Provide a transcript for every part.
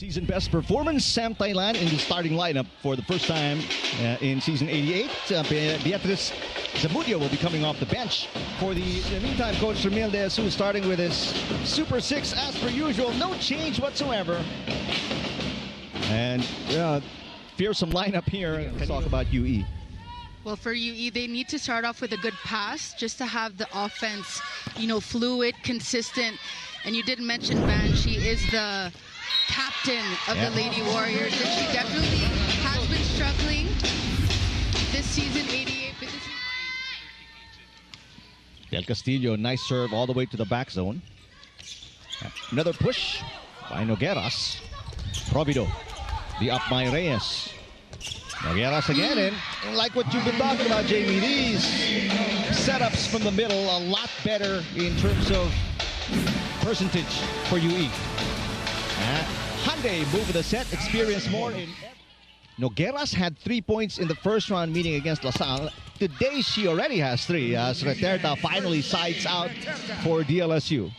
Season best performance, Sam Thailand in the starting lineup for the first time in season 88. Beatriz Zamudio will be coming off the bench. For the meantime, Coach Ramil DLSU starting with his Super 6 as per usual. No change whatsoever. And fearsome lineup here. Let's talk about UE. Well, for UE, they need to start off with a good pass just to have the offense, fluid, consistent. And you did mention Van. She is the captain of the Lady Warriors, and she definitely has been struggling this season, 88. But this Del Castillo, nice serve all the way to the back zone. Another push by Nogueras. Provido, the up by Reyes. Nogueras again, and like what you've been talking about, Jamie, these setups from the middle a lot better in terms of percentage for UE. Hyundai move of the set, experience more in. Nogueras had 3 points in the first round meeting against LaSalle. Today she already has 3 as Reterta finally sides out for DLSU.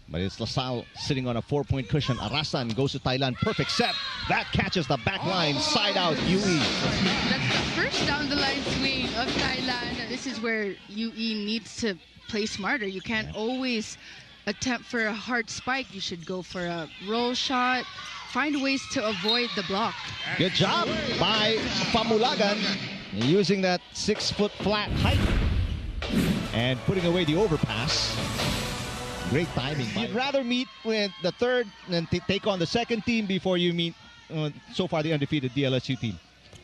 But it's LaSalle sitting on a 4-point cushion. Arasan goes to Thailand. Perfect set. That catches the back line. Side out UE. That's the first down the line swing of Thailand. This is where UE needs to play smarter. You can't always attempt for a hard spike. You should go for a roll shot. Find ways to avoid the block. Good job by Famulagan using that 6-foot flat height and putting away the overpass. Great timing. You'd rather meet with the third and take on the second team before you meet so far the undefeated DLSU team.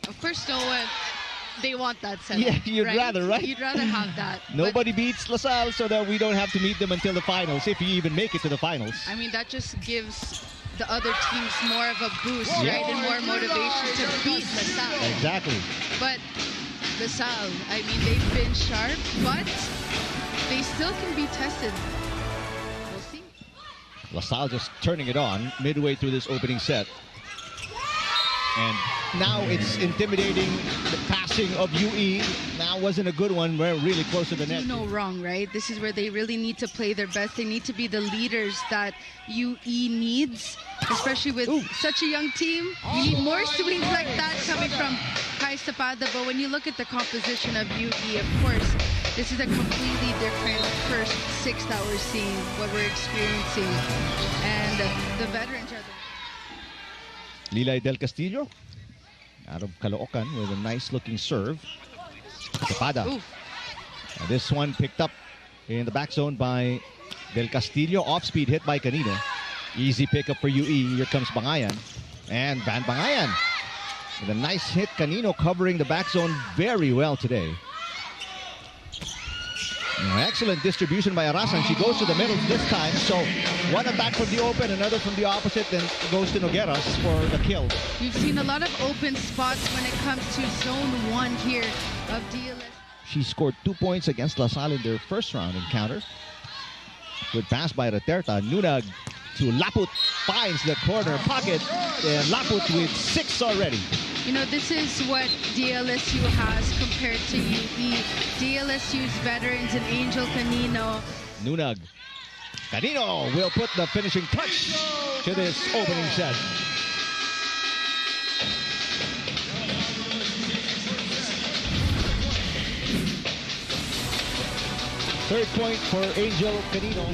Of course, no one. They want that setup. Yeah, you'd rather, right? You'd rather have that. Nobody beats LaSalle so that we don't have to meet them until the finals, if you even make it to the finals. I mean, that just gives the other teams more of a boost, right? And more motivation to beat LaSalle. Exactly. But LaSalle, I mean, they've been sharp, but they still can be tested. We'll see. LaSalle just turning it on midway through this opening set. And now it's intimidating. The passing of UE now wasn't a good one. We're really close to the net. No wrong, right? This is where they really need to play their best. They need to be the leaders that UE needs, especially with such a young team. You need more swings like that coming from Kai Sapada. But when you look at the composition of UE, of course, this is a completely different first 6 that we're seeing, what we're experiencing. And the veterans are the... Lilay Del Castillo out of Caloocan with a nice looking serve. Sapada. This one picked up in the back zone by Del Castillo. Off speed hit by Canino. Easy pickup for UE. Here comes Bangayan. And Van Bangayan with a nice hit. Canino covering the back zone very well today. Excellent distribution by Arasan. She goes to the middle this time. So one attack from the open, another from the opposite, then goes to Nogueras for the kill. You've seen a lot of open spots when it comes to zone 1 here of DLS. She scored 2 points against LaSalle in their first round encounter. Good pass by Reterta. Nunag to Laput, finds the corner pocket, and Laput with 6 already. This is what DLSU has compared to UE. DLSU's veterans and Angel Canino. Nunag. Canino will put the finishing touch to this opening set. Third point for Angel Canino,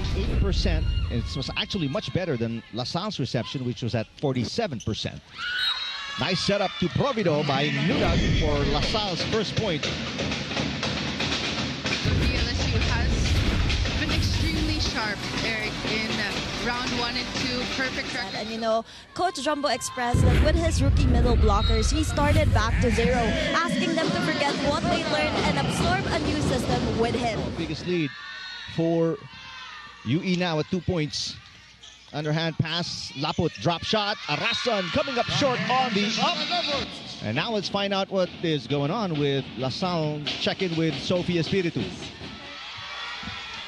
8%. It was actually much better than LaSalle's reception, which was at 47%. Nice setup to Provido by Nunag for LaSalle's first point. DLSU has been extremely sharp, Eric, in round 1 and 2. Perfect record. And Coach Jumbo expressed that with his rookie middle blockers, he started back to 0, asking them to forget what they learned and absorb a new system with him. Biggest lead for UE now at 2 points. Underhand pass, Laput drop shot, Arasan coming up short on the up. And now let's find out what is going on with LaSalle. Check in with Sophie Espiritu.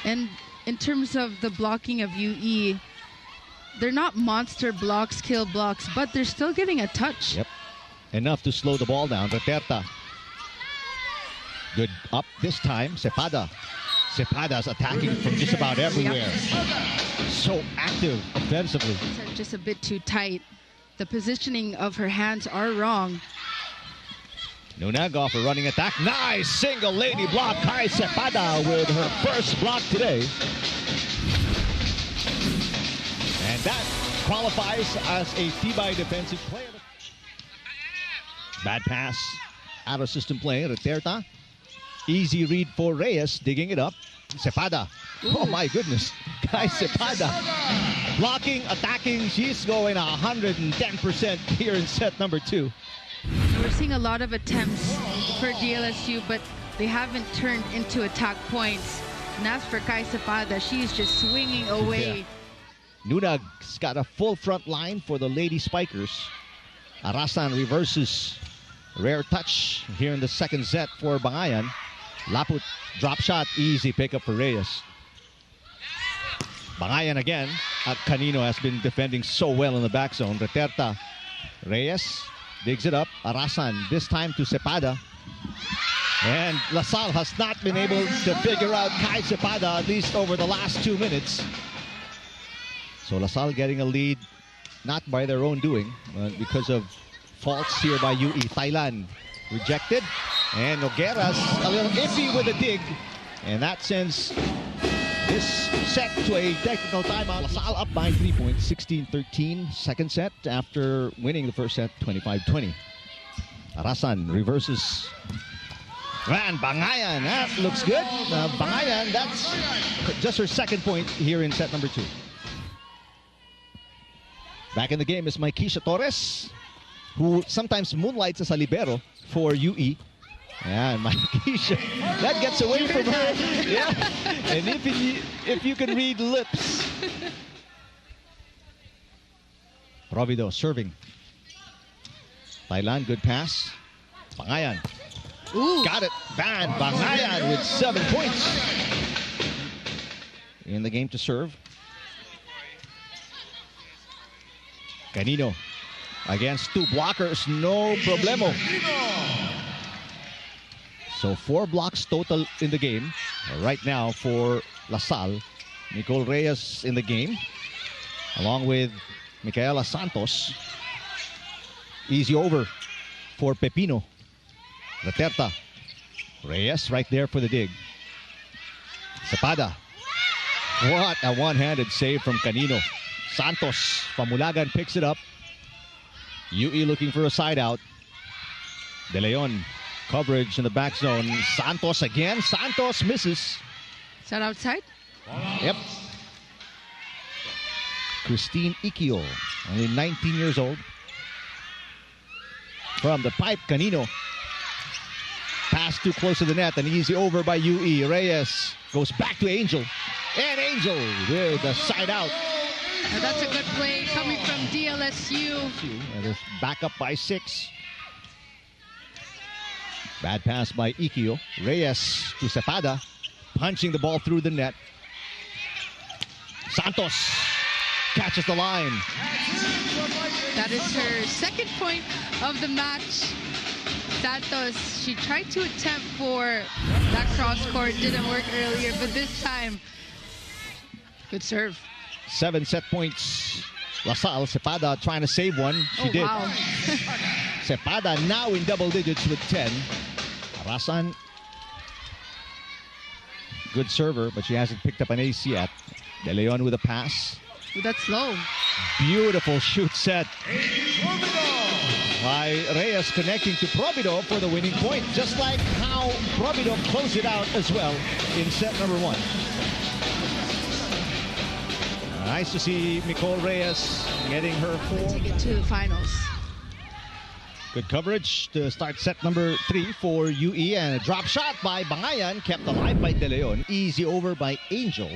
And in terms of the blocking of UE, they're not monster blocks, kill blocks, but they're still getting a touch. Yep. Enough to slow the ball down. Reterta. Good up this time. Cepada's attacking from just about everywhere. so active offensively. Just a bit too tight. The positioning of her hands are wrong. Nunag off a running attack. Nice single lady block. Kai Cepada with her first block today. And that qualifies as a Tibay defensive player. Bad pass. Out of system play. Reterta. Easy read for Reyes. Digging it up. Cepada. Oh my goodness. Kai Cepada. Blocking, attacking. She's going 110% here in set number 2. We're seeing a lot of attempts for DLSU, but they haven't turned into attack points. And as for Kai Cepada, she's just swinging away. Yeah. Nunag's got a full front line for the Lady Spikers. Arasan reverses. Rare touch here in the second set for Bangayan. Laput drop shot. Easy pickup for Reyes. Bangayan again. Canino has been defending so well in the back zone. Reterta. Reyes digs it up. Arasan this time to Cepada. And LaSalle has not been able to figure out Kai Cepada, at least over the last 2 minutes. So LaSalle getting a lead, not by their own doing, but because of faults here by UE. Thailand rejected. And Nogueras a little iffy with a dig. And that sends this set to a technical timeout. LaSalle up by 3 points, 16-13. Second set after winning the first set, 25-20. Arasan reverses. And Bangayan, that looks good. Bangayan, that's just her second point here in set number 2. Back in the game is Maikisha Torres, who sometimes moonlights as a libero for UE. Yeah, Maikisha, that gets away from her. Yeah, and if you can read lips. Provido serving. Thailand, good pass. Bangayan. Ooh. Got it. Bad. Bangayan with 7 points. In the game to serve. Canino against 2 blockers. No problemo. So 4 blocks total in the game. Right now for LaSalle. Nicole Reyes in the game. Along with Micaela Santos. Easy over for Pepino. Reterta. Reyes right there for the dig. Cepada. What a one-handed save from Canino. Santos. Pamulagan picks it up. UE looking for a side out. De Leon. Coverage in the back zone. Santos again. Santos misses. Is that outside? Yep. Christine Ikio. Only 19 years old. From the pipe, Canino. Pass too close to the net. An easy over by UE. Reyes goes back to Angel. And Angel with a side out. Now that's a good play coming from DLSU. And they're back up by 6. Bad pass by Ikio. Reyes to Cepada. Punching the ball through the net. Santos catches the line. That is her second point of the match. Santos, she tried to attempt for that cross court. Didn't work earlier, but this time, good serve. 7 set points. LaSalle. Cepada trying to save one. She did. Wow. Cepada now in double digits with 10. Arasan. Good server, but she hasn't picked up an ace yet. De Leon with a pass. Ooh, that's low. Beautiful shoot set by Reyes, connecting to Provido for the winning point. Just like how Provido closed it out as well in set number 1. Nice to see Nicole Reyes getting her 4. Take it to the finals. Good coverage to start set number 3 for UE, and a drop shot by Bangayan, kept alive by De Leon. Easy over by Angel.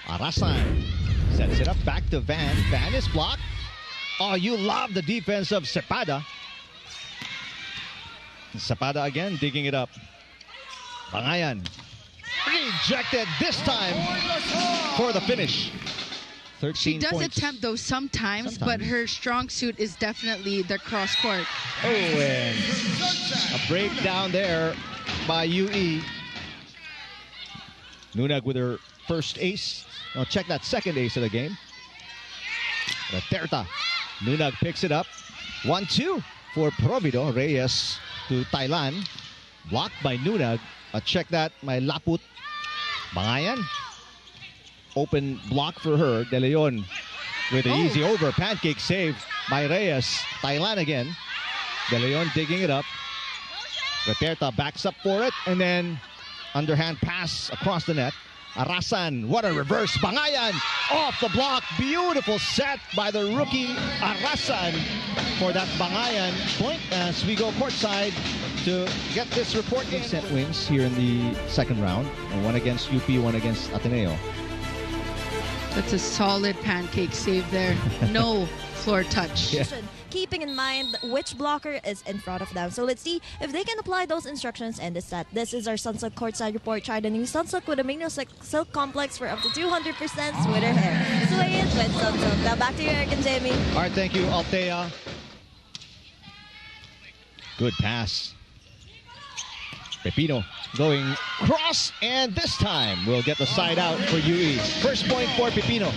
Arasan sets it up back to Van. Van is blocked. Oh, you love the defense of Cepada. Cepada again digging it up. Bangayan rejected this time for the finish. 13 She does points. attempt those sometimes, but her strong suit is definitely the cross court. Oh, and a breakdown there by UE. Nunag with her first ace Now check that second ace of the game. Duterte. Nunag picks it up. 1-2 for Provido. Reyes to Thailand. Blocked by Nunag. Check that. May laput. Bangayan. Open block for her. De Leon with an easy over. Pancake save by Reyes. Thailand again. De Leon digging it up. Duterte backs up for it. And then underhand pass across the net. Arasan, what a reverse. Bangayan off the block. Beautiful set by the rookie Arasan for that Bangayan point as we go courtside to get this report. 8 set wins here in the second round. One against UP, one against Ateneo. That's a solid pancake save there. No floor touch. Yeah. Keeping in mind which blocker is in front of them. So let's see if they can apply those instructions in the set. This is our Sunsilk Courtside Report. Try the new Sunsilk with Amino Silk Complex for up to 200% sweeter hair. Sway it with Sunsilk. Now back to you, Eric and Jamie. All right, thank you, Althea. Good pass. Pepino going cross, and this time we'll get the side out for UE. First point for Pepino.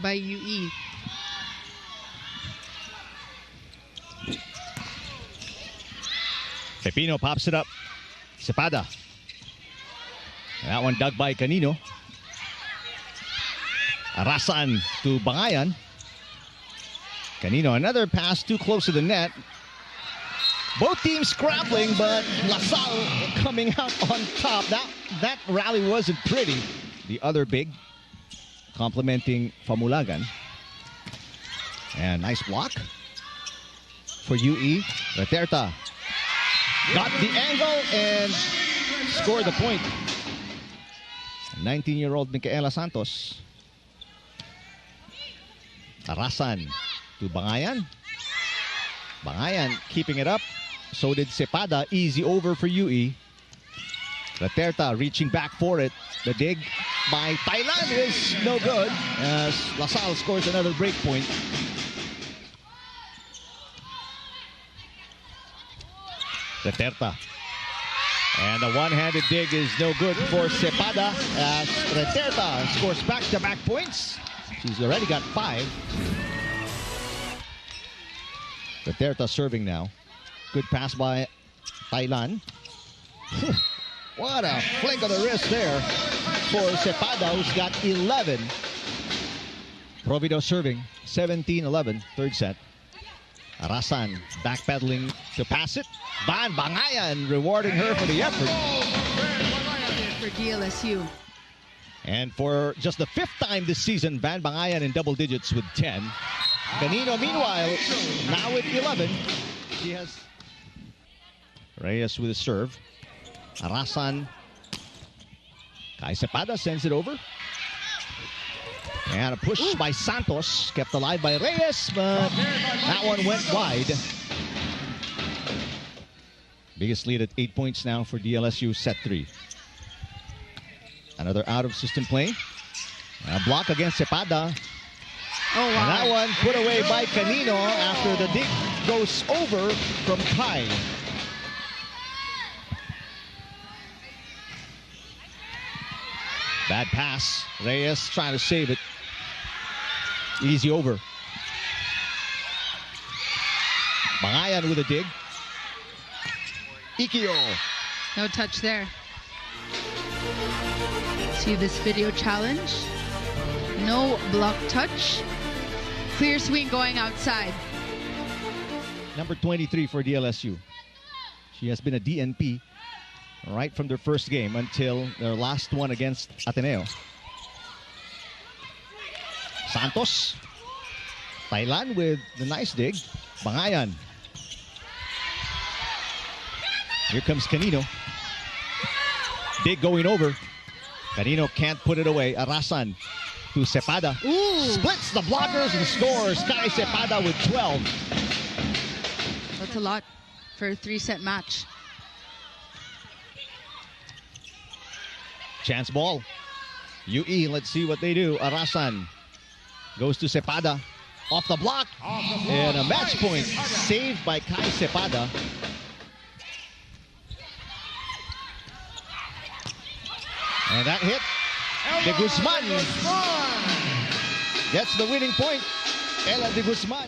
By UE. Pepino pops it up. Cepada. That one dug by Canino. Arasan to Bangayan. Canino, another pass too close to the net. Both teams scrappling, but LaSalle coming out on top. That rally wasn't pretty. The other big complimenting Famulagan. And nice block for UE. Duterte got the angle and scored the point. 19-year-old Micaela Santos. Arasan to Bangayan. Bangayan keeping it up. So did Cepada. Easy over for UE. Duterte reaching back for it. The dig by Thailand is no good as LaSalle scores another break point. Duterte. And the one-handed dig is no good for Cepada as Duterte scores back-to-back points. She's already got 5. Duterte serving now. Good pass by Thailand. What a flick of the wrist there for Cepada, who's got 11. Provido serving 17-11, third set. Arasan backpedaling to pass it. Van Bangayan rewarding her for the effort. For DLSU. And for just the 5th time this season, Van Bangayan in double digits with 10. Canino, meanwhile, now with 11. He has Reyes with a serve. Arasan. Kai Cepada sends it over. And a push by Santos. Kept alive by Reyes, but that one went wide. Biggest lead at 8 points now for DLSU, set 3. Another out-of-system play. A block against Cepada. Oh, wow. And that one put away by Canino after the dig goes over from Kai. Bad pass. Reyes trying to save it. Easy over. Bangayan with a dig. Ikio. No touch there. See this video challenge. No block touch. Clear swing going outside. Number 23 for DLSU. She has been a DNP right from their first game until their last one against Ateneo. Santos. Thailand with the nice dig. Bangayan. Here comes Canino. Dig going over. Canino can't put it away. Arasan to Cepada. Ooh. Splits the blockers and scores. Kai Cepada with 12. That's a lot for a 3-set match. Chance ball. UE, let's see what they do. Arasan goes to Cepada. Off the block. And a match point saved by Kai Cepada. And that hit. De Guzman gets the winning point. Ella De Guzman.